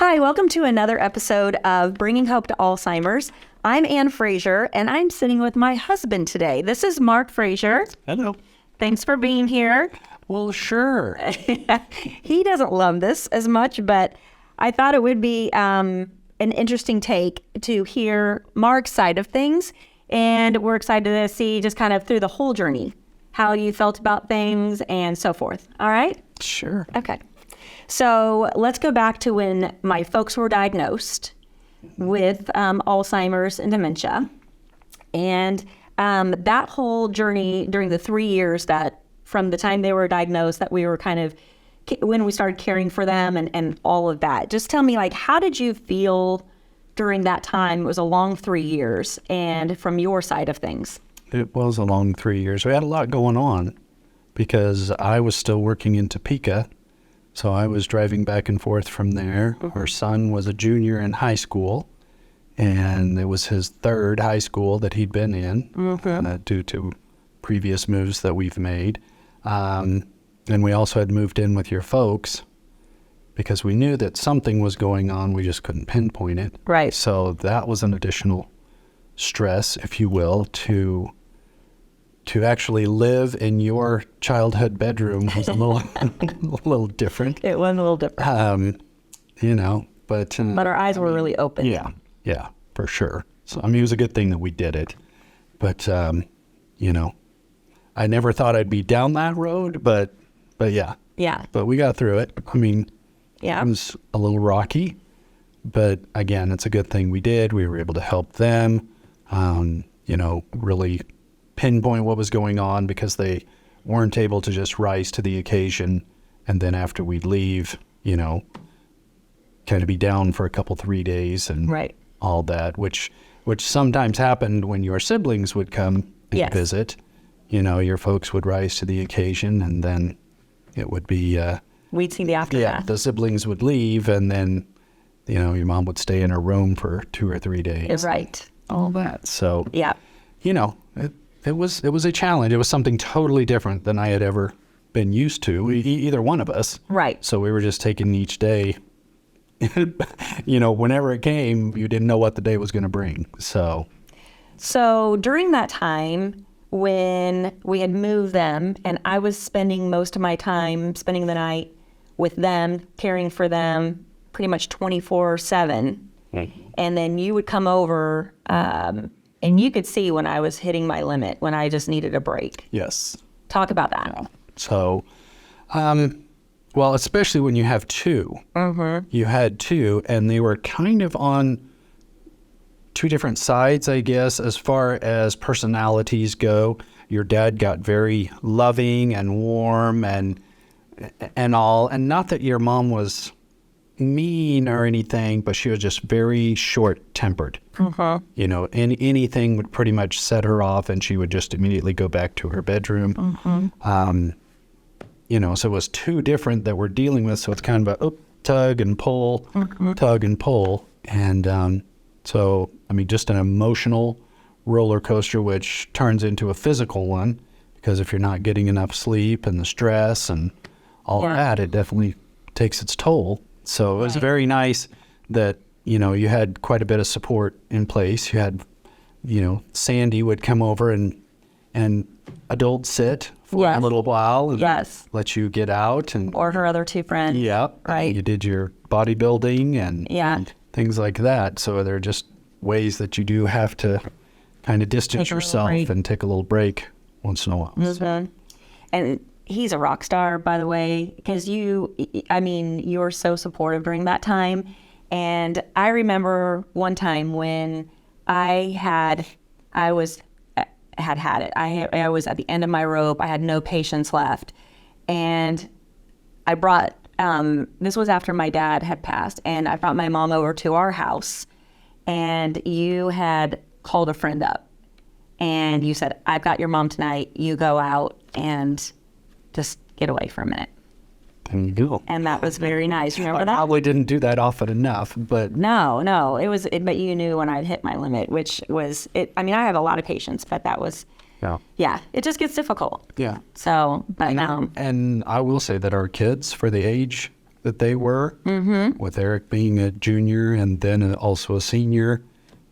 Hi, welcome to another episode of Bringing Hope to Alzheimer's. I'm Anne Fraser, and I'm sitting with my husband today. This is Mark Fraser. Hello. Thanks for being here. Well, sure. He doesn't love this as much, but I thought it would be an interesting take to hear Mark's side of things, and we're excited to see just kind of through the whole journey, how you felt about things and so forth. All right? Sure. Okay. So let's go back to when my folks were diagnosed with Alzheimer's and dementia. And that whole journey during the 3 years that from the time they were diagnosed that we were kind of, when we started caring for them and all of that. Just tell me, like, how did you feel during that time? It was a long 3 years. And from your side of things. It was a long 3 years. We had a lot going on because I was still working in Topeka. So I was driving back and forth from there. Mm-hmm. Our son was a junior in high school, and it was his third high school that he'd been in due to previous moves that we've made. And we also had moved in with your folks because we knew that something was going on. We just couldn't pinpoint it. Right. So that was an additional stress, if you will, to actually live in your childhood bedroom was a little different. It was a little different. But our eyes were really open. Yeah, for sure. So, it was a good thing that we did it. But, I never thought I'd be down that road, but yeah. Yeah. But we got through it. Yeah. It was a little rocky, but again, it's a good thing we did. We were able to help them, really pinpoint what was going on because they weren't able to just rise to the occasion. And then after we'd leave, kind of be down for a couple, 3 days and right. all that, which sometimes happened when your siblings would come and yes. visit. Your folks would rise to the occasion, and then it would be... we'd see the aftermath. Yeah, the siblings would leave, and then, your mom would stay in her room for 2 or 3 days. Right. All that. So, yeah. It was a challenge. It was something totally different than I had ever been used to, either one of us. Right. So we were just taking each day, whenever it came, you didn't know what the day was going to bring. So during that time when we had moved them and I was spending most of my time spending the night with them, caring for them pretty much 24/7. Mm-hmm. And then you would come over, and you could see when I was hitting my limit, when I just needed a break. Yes. Talk about that. Yeah. So, especially when you have two. Mm-hmm. You had two, and they were kind of on two different sides, I guess, as far as personalities go. Your dad got very loving and warm and all, and not that your mom was mean or anything, but she was just very short-tempered. Mm-hmm. Anything would pretty much set her off, and she would just immediately go back to her bedroom. Mm-hmm. So it was two different that we're dealing with. So it's kind of a tug and pull, mm-hmm. tug and pull, and just an emotional roller coaster, which turns into a physical one, because if you're not getting enough sleep and the stress and all that, it definitely takes its toll. So it was very nice that, you had quite a bit of support in place. You had, Sandy would come over and adult sit for a little while and let you get out. Or her other two friends. Yeah. Right. You did your bodybuilding and things like that. So there are just ways that you do have to kind of distance yourself and take a little break once in a while. Mm-hmm. And he's a rock star, by the way, because you were so supportive during that time. And I remember one time when I was at the end of my rope. I had no patience left. And I brought, this was after my dad had passed, and I brought my mom over to our house, and you had called a friend up. And you said, I've got your mom tonight. You go out and just get away for a minute. There you go. And that was very nice. Remember that? I probably didn't do that often enough, but... No. But you knew when I'd hit my limit, which was... I have a lot of patience, but that was... Yeah, it just gets difficult. Yeah. So, but... And I will say that our kids, for the age that they were, with Eric being a junior and then also a senior,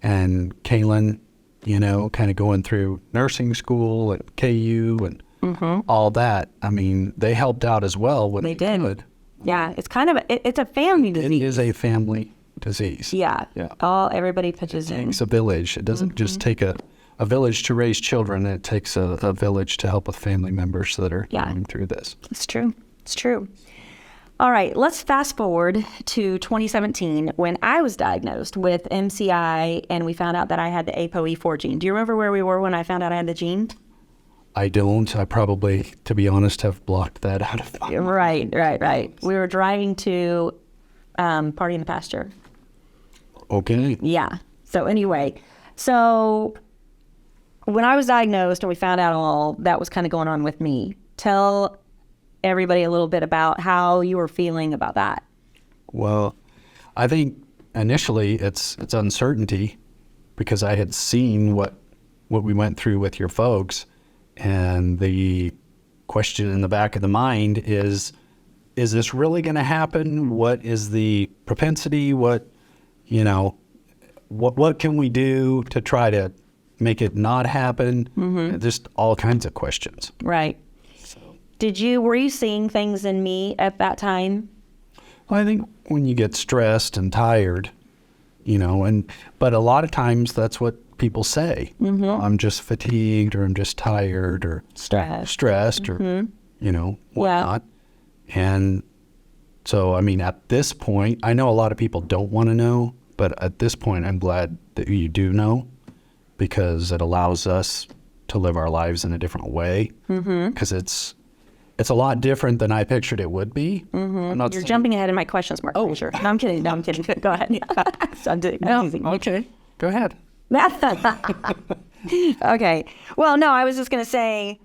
and Kaylin, kind of going through nursing school at KU and all that. I mean, they helped out as well when They did. could. Yeah, it's kind of it's a family disease. It is a family disease. Yeah. Everybody pitches It in. takes a village. It doesn't just take a village to raise children. It takes a village to help with family members that are going through this. It's true. It's true. All right, let's fast forward to 2017 when I was diagnosed with MCI and we found out that I had the ApoE4 gene. Do you remember where we were when I found out I had the gene? I don't. I probably, to be honest, have blocked that out of my mind. Right. We were driving to Party in the Pasture. Okay. Yeah. So anyway, when I was diagnosed and we found out all that was kind of going on with me, tell everybody a little bit about how you were feeling about that. Well, I think initially it's uncertainty because I had seen what we went through with your folks, and the question in the back of the mind is this really going to happen? What is the propensity? What can we do to try to make it not happen? Just all kinds of questions. Right. Were you seeing things in me at that time? Well, I think when you get stressed and tired, but a lot of times that's what people say. I'm just fatigued, or I'm just tired, or stressed, or, whatnot. And so, I mean, at this point, I know a lot of people don't want to know, but at this point, I'm glad that you do know, because it allows us to live our lives in a different way, because it's a lot different than I pictured it would be. You're jumping ahead in my questions, Mark. Oh, sure. No, I'm kidding. Go ahead. So I'm doing amazing. Okay. Go ahead. Okay. Well, no, I was just going to say,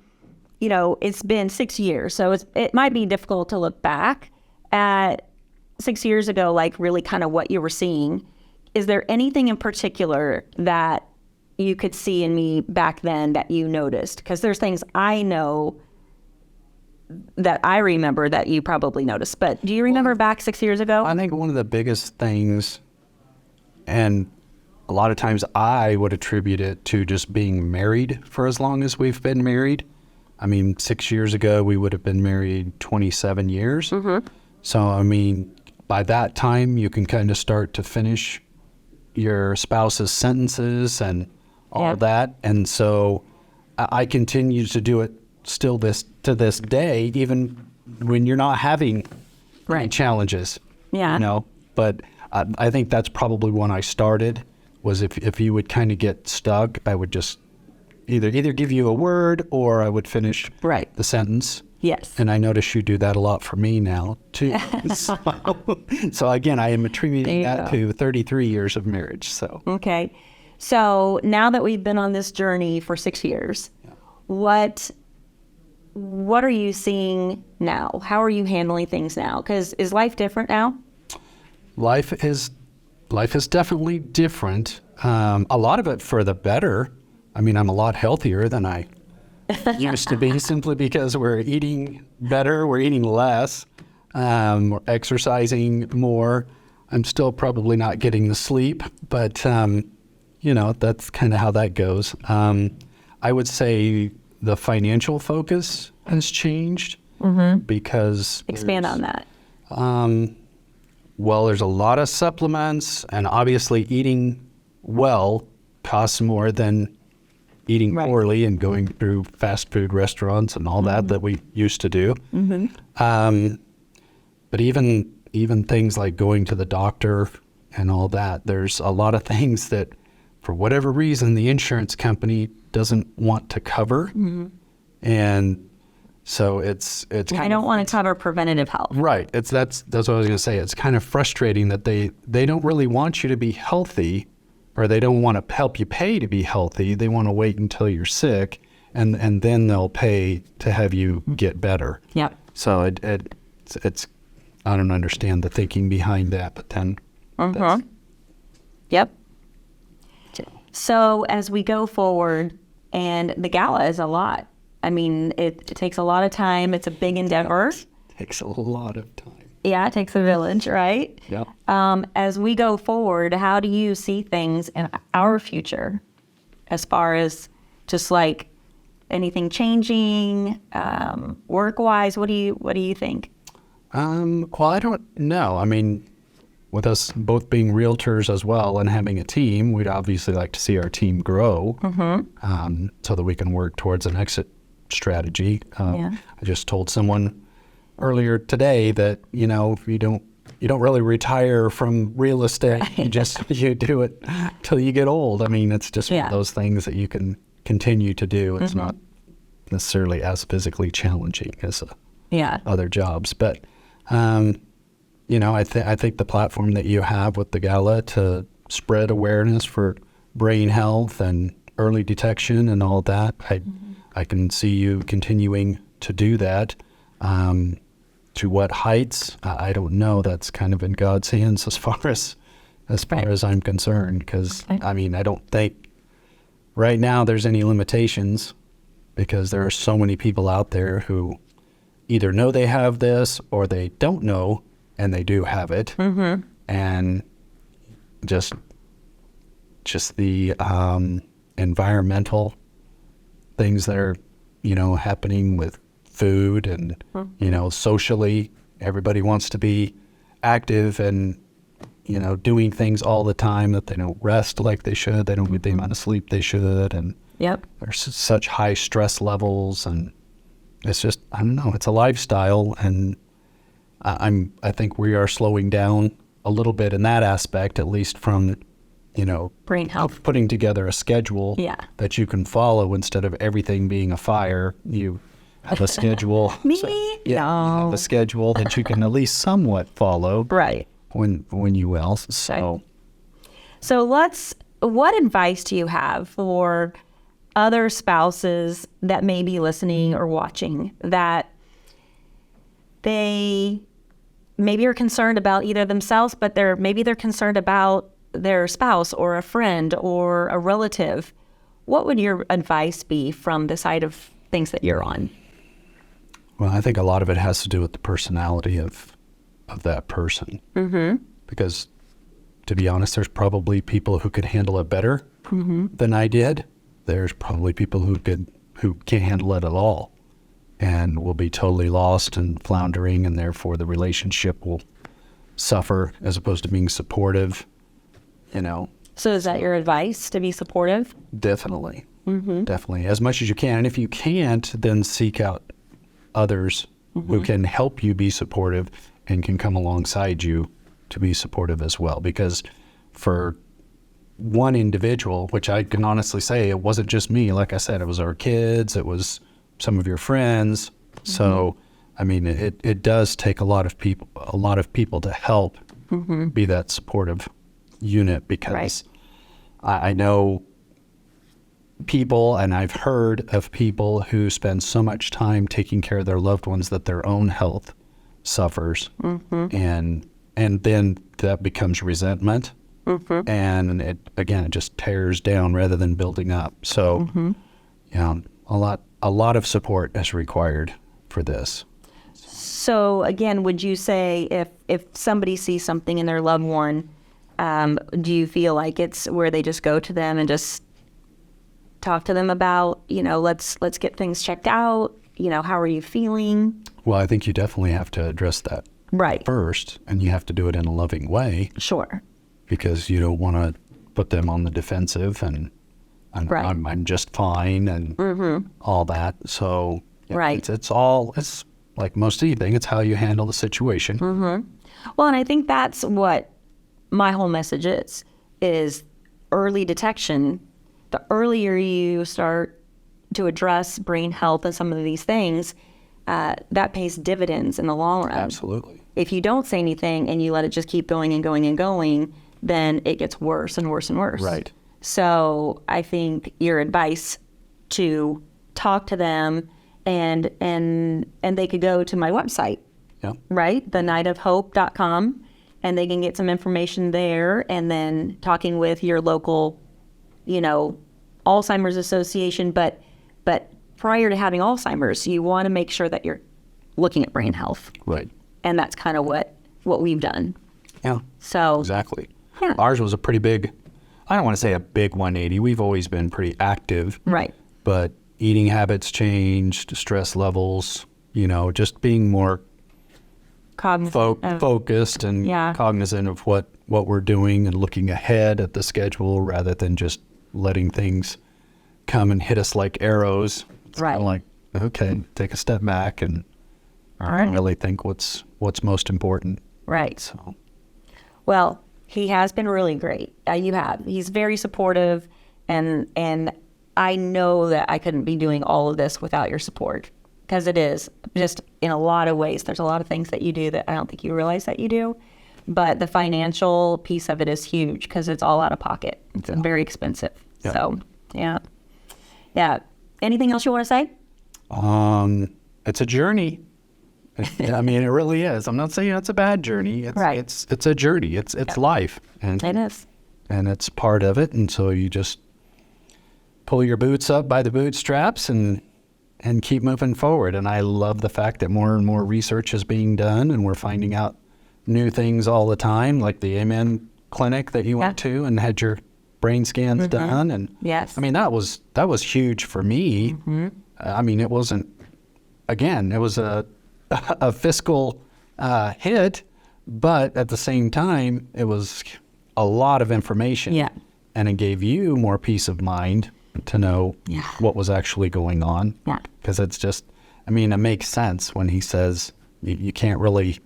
it's been 6 years, so it might be difficult to look back at 6 years ago, like really kind of what you were seeing. Is there anything in particular that you could see in me back then that you noticed? Because there's things I know that I remember that you probably noticed. But do you remember back 6 years ago? I think one of the biggest things, and a lot of times I would attribute it to just being married for as long as we've been married. I mean, 6 years ago, we would have been married 27 years. So, I mean, by that time, you can kind of start to finish your spouse's sentences and all that. And so I continue to do it still to this day, even when you're not having any challenges. But I think that's probably when I started, was if you would kind of get stuck, I would just either give you a word, or I would finish the sentence. Yes. And I notice you do that a lot for me now too. So again, I am attributing that to 33 years of marriage. So okay. So now that we've been on this journey for 6 years, what are you seeing now? How are you handling things now? Because is life different now? Life is definitely different. A lot of it for the better. I mean, I'm a lot healthier than I used to be, simply because we're eating better, we're eating less, we're exercising more. I'm still probably not getting the sleep, but that's kind of how that goes. I would say the financial focus has changed because expand on that. Well, there's a lot of supplements, and obviously eating well costs more than eating poorly and going through fast food restaurants and all that we used to do. But even things like going to the doctor and all that, there's a lot of things that, for whatever reason, the insurance company doesn't want to cover. And so it's I don't want to cover preventative health. Right. That's what I was going to say. It's kind of frustrating that they don't really want you to be healthy, or they don't want to help you pay to be healthy. They want to wait until you're sick, and then they'll pay to have you get better. Yep. So it's I don't understand the thinking behind that, but then Yep. So as we go forward, and the gala is a lot. I mean, it takes a lot of time. It's a big endeavor. Takes a lot of time. Yeah, it takes a village, right? Yeah. As we go forward, how do you see things in our future as far as just like anything changing, work-wise? What do you think? Well, I don't know. I mean, with us both being realtors as well and having a team, we'd obviously like to see our team grow so that we can work towards an exit strategy. Yeah. I just told someone earlier today that, you know, you don't really retire from real estate. You do it till you get old. I mean, it's just one of those things that you can continue to do. It's not necessarily as physically challenging as other jobs. But, you know, I think the platform that you have with the gala to spread awareness for brain health and early detection and all that, I can see you continuing to do that. To what heights, I don't know. That's kind of in God's hands as far as I'm concerned. Because, I mean, I don't think right now there's any limitations because there are so many people out there who either know they have this or they don't know and they do have it. And just the environmental things that are, you know, happening with food and, you know, socially, everybody wants to be active and, you know, doing things all the time that they don't rest like they should. They don't get the amount of sleep they should. And there's such high stress levels. And it's just, I don't know, it's a lifestyle. And I think we are slowing down a little bit in that aspect, at least from, you know, brain health, putting together a schedule that you can follow instead of everything being a fire. You have a schedule. No. A schedule that you can at least somewhat follow. Right. When you will. So what advice do you have for other spouses that may be listening or watching that they maybe are concerned about either themselves, but they're concerned about their spouse or a friend or a relative? What would your advice be from the side of things that you're on? Well, I think a lot of it has to do with the personality of that person. Because, to be honest, there's probably people who could handle it better than I did. There's probably people who can't handle it at all and will be totally lost and floundering, and therefore the relationship will suffer as opposed to being supportive, you know. So is that your advice, to be supportive? Definitely. Definitely. As much as you can. And if you can't, then seek out others who can help you be supportive and can come alongside you to be supportive as well. Because for one individual, which I can honestly say, it wasn't just me. Like I said, it was our kids, it was some of your friends. So, I mean, it does take a lot of people to help be that supportive unit, because I know people, and I've heard of people who spend so much time taking care of their loved ones that their own health suffers, and then that becomes resentment, and it just tears down rather than building up. So, a lot of support is required for this. So again, would you say if somebody sees something in their loved one, do you feel like it's where they just go to them and just talk to them about, you know, let's get things checked out, you know, how are you feeling? Well, I think you definitely have to address that first, and you have to do it in a loving way. Sure. Because you don't want to put them on the defensive and I'm just fine and all that. So it's like most anything, it's how you handle the situation. Well, and I think that's what my whole message is early detection. The earlier you start to address brain health and some of these things, that pays dividends in the long run. Absolutely. If you don't say anything and you let it just keep going and going and going, then it gets worse and worse and worse. Right. So I think your advice to talk to them, and they could go to my website, right? thenightofhope.com, and they can get some information there, and then talking with your local, you know, Alzheimer's Association. But prior to having Alzheimer's, you want to make sure that you're looking at brain health. Right. And that's kind of what what we've done. Yeah, So exactly. Yeah. Ours was a pretty big, I don't want to say a big 180. We've always been pretty active. right. But eating habits changed, stress levels, just being more Cognizant of- focused and Yeah. cognizant of what we're doing and looking ahead at the schedule rather than just letting things come and hit us like arrows. It's Right. kind of like, okay, take a step back and right. really think what's most important. Right. So, Well, he has been really great. He's very supportive, and I know that I couldn't be doing all of this without your support, because it is just in a lot of ways. There's a lot of things that you do that I don't think you realize that you do, but the financial piece of it is huge because it's all out of pocket. It's very expensive. Yeah. So, yeah. Anything else you want to say? it's a journey. I mean, it really is. I'm not saying it's a bad journey. Right. It's a journey. It's life. And It is. and it's part of it. And so you just pull your boots up by the bootstraps and keep moving forward. And I love the fact that more and more research is being done and we're finding out new things all the time, like the Amen clinic that you went to and had your brain scans done. And Yes. I mean, that was huge for me. I mean, it wasn't, again, it was a fiscal hit, but at the same time, it was a lot of information. Yeah. And it gave you more peace of mind to know Yeah. what was actually going on. Yeah. Because it's just, I mean, it makes sense when he says you can't really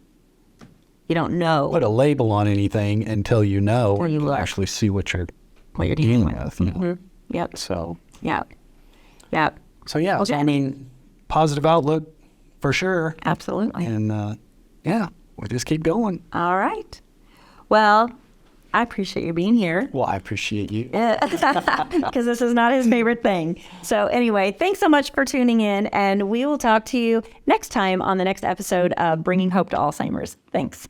You don't know put a label on anything until you know Until you and look. actually see what you're what you're dealing with. with. you know. Yep. So, Yeah. Yeah. so yeah, Okay. I mean, positive outlook for sure. Absolutely. And yeah, we'll just keep going. All right. Well, I appreciate you being here Well, I appreciate you. because this is not his favorite thing. So anyway, thanks so much for tuning in, and we will talk to you next time on the next episode of Bringing Hope to Alzheimer's. Thanks.